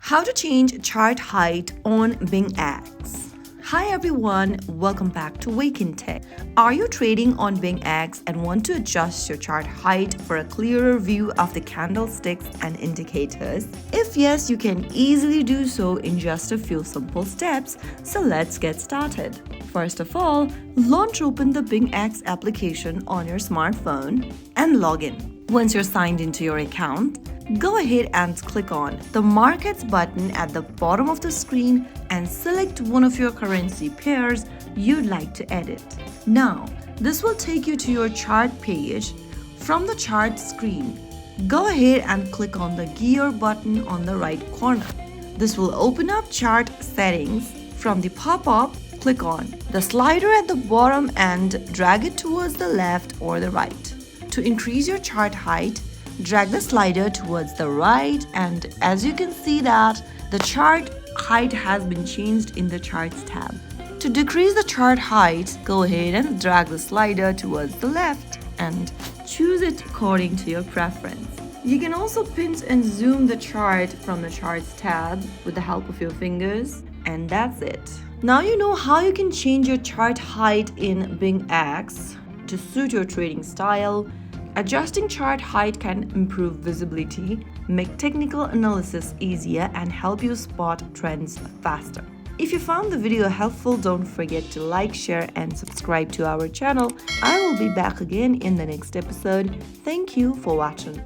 How to change chart height on BingX. Hi everyone, welcome back to Wake&Tech. Are you trading on BingX and want to adjust your chart height for a clearer view of the candlesticks and indicators? If yes, you can easily do so in just a few simple steps, so let's get started. First of all, launch open the BingX application on your smartphone and log in. Once you're signed into your account, go ahead and click on the Markets button at the bottom of the screen and select one of your currency pairs you'd like to edit. Now, this will take you to your chart page. From the chart screen, go ahead and click on the gear button on the right corner. This will open up chart settings. From the pop-up, click on the slider at the bottom and drag it towards the left or the right. To increase your chart height, drag the slider towards the right, and as you can see that the chart height has been changed in the Charts tab. To decrease the chart height, go ahead and drag the slider towards the left and choose it according to your preference. You can also pinch and zoom the chart from the Charts tab with the help of your fingers, and that's it. Now you know how you can change your chart height in BingX to suit your trading style. Adjusting chart height can improve visibility, make technical analysis easier, and help you spot trends faster. If you found the video helpful, don't forget to like, share, and subscribe to our channel. I will be back again in the next episode. Thank you for watching.